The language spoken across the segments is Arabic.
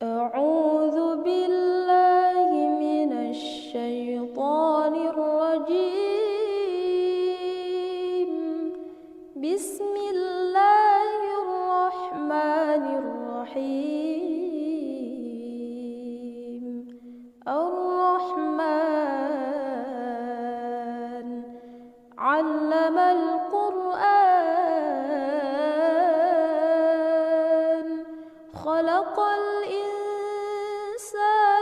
أعوذ بالله من الشيطان الرجيم. بسم الله الرحمن الرحيم. الرحمن علم القرآن خلق الإنسان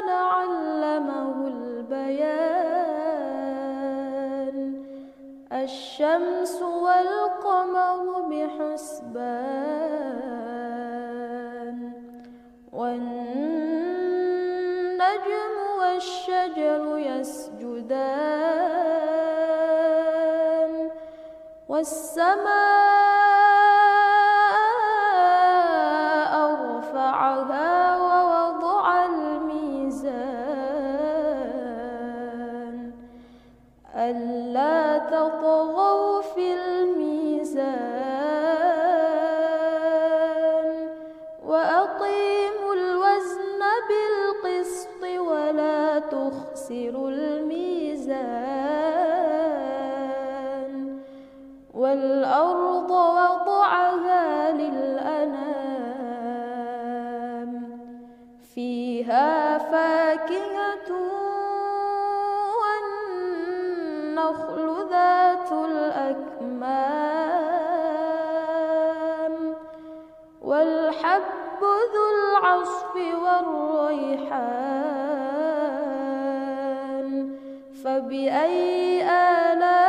علمه البيان. الشمس والقمر بحسبان والنجم والشجر يسجدان والسماء رفعها ووضع الميزان ألا تطغوا في الميزان وأقيموا الوزن بالقسط ولا تخسروا الميزان والأرض وضعها للأنام فيها فاكهة والنخل ذات الأكمام والحب ذو العصف والريحان فبأي آلاء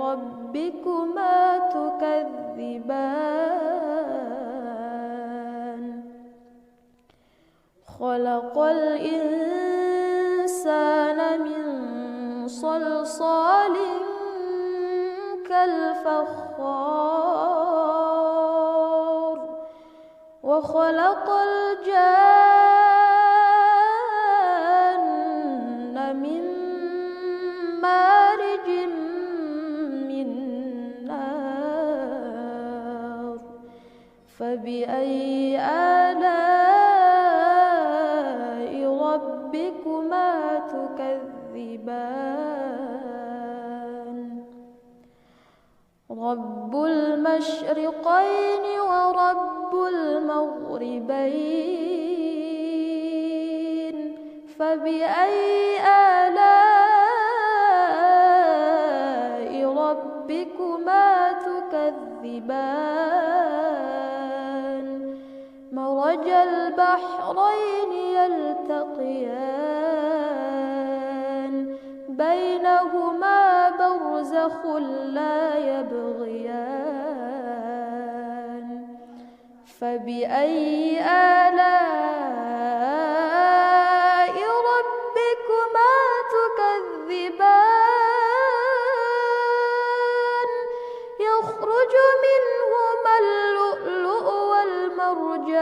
ربكما تكذبان. خلق الإنسان من صلصال كالفخار وخلق الجان من مارج من نار فبأي آلاء ربكما تكذبان. رب المشرقين ورب المغربين فبأي آلاء ربكما تكذبان. مرج البحرين يلتقيان بينهما برزخ لا يبغيان فبأي آلاء ربكما تكذبان. يخرج منهما اللؤلؤ والمرجان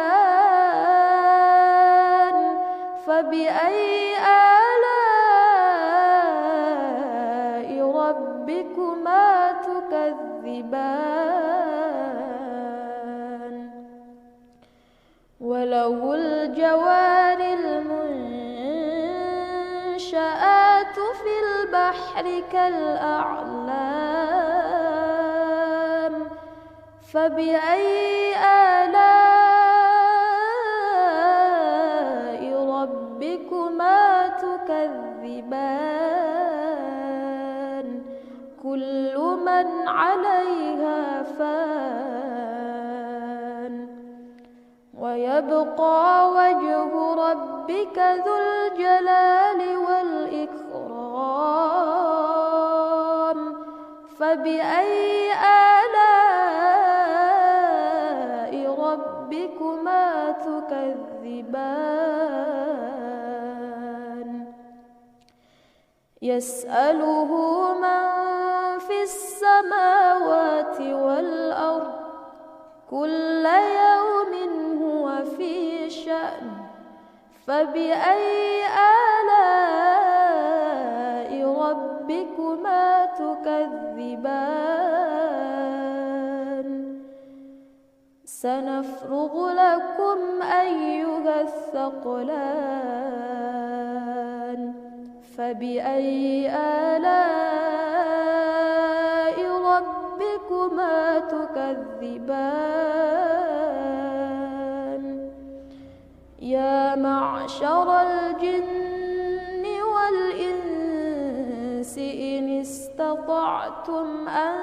فبأي آلاء ربكما تكذبان. وله الجوار المنشآت في البحر كالأعلام فبأي آلاء ربكما تكذبان. كل من عليها فان ويبقى وجه ربك ذو الجلال والإكرام فبأي آلاء ربكما تكذبان. يسأله من في السماوات والأرض كل يوم هو في شأن فبأي آلاء ربكما تكذبان. سنفرغ لكم أيها الثقلان فبأي آلاء ربكما تكذبان يا معشر الجن والإنس إن استطعتم أن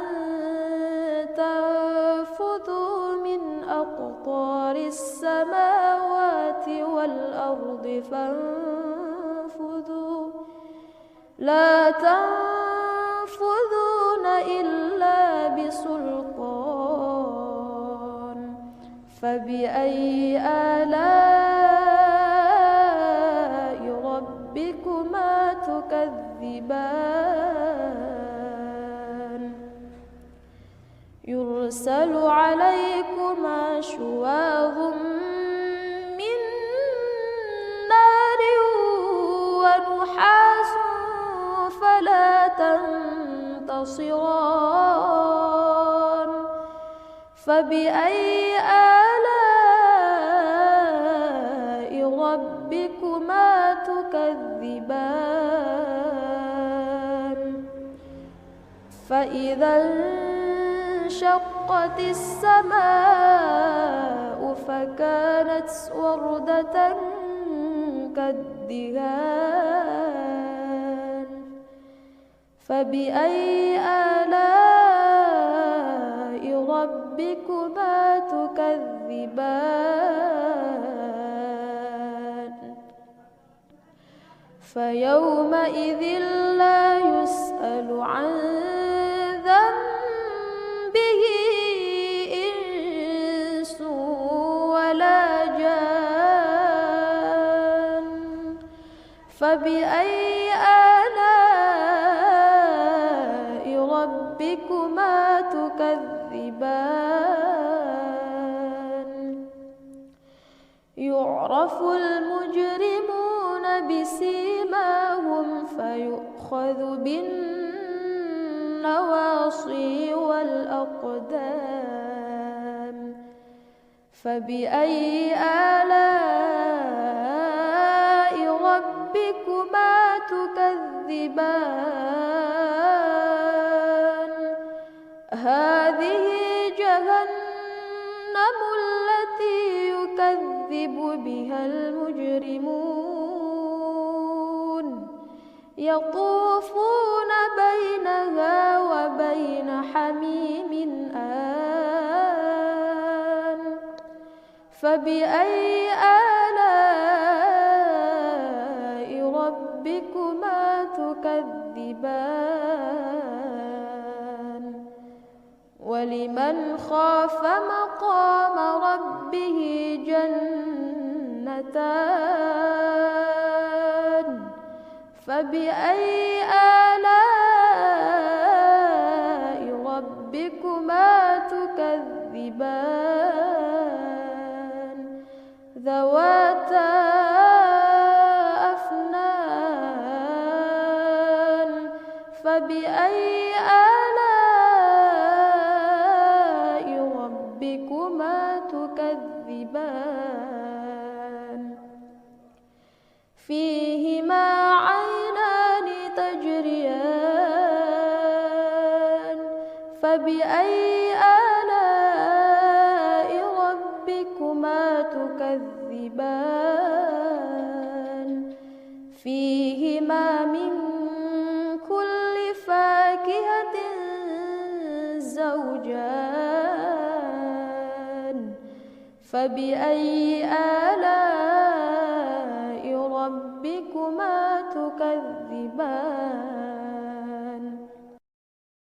تنفذوا من أقطار السماوات والأرض فانفذوا لا تنفذون إلا بسلطان فبأي آلاء ربكما تكذبان يرسل عليكما شواظ من نار ونحاس فلا تنتصران فبأي آلاء ربكما تكذبان فإذا انشقت السماء فكانت وردة كالدهان فبأي آلاء ربكما تكذبان فيومئذ لا يسأل عن ذنبه إنس ولا جان فبأي آلاء ربكما تكذبان يعرف المجرمون بسيماهم فيؤخذ بالنواصي والأقدام فبأي آلاء ربكما تكذبان هذه جهنم التي يكذب بها المجرمون يطوفون بينها وبين حميم آن فبأي آلاء ربكما تكذبان ولمن خاف مقام ربه جنتان فبأي آلاء ربكما تكذبان ذواتا أفنان فبأي آلاء ربكما تكذبان فيهما عينان تجريان فبأي آلاء ربكما تكذبان فيهما من كل فاكهة زوجان فبأي آلاء ربكما تكذبان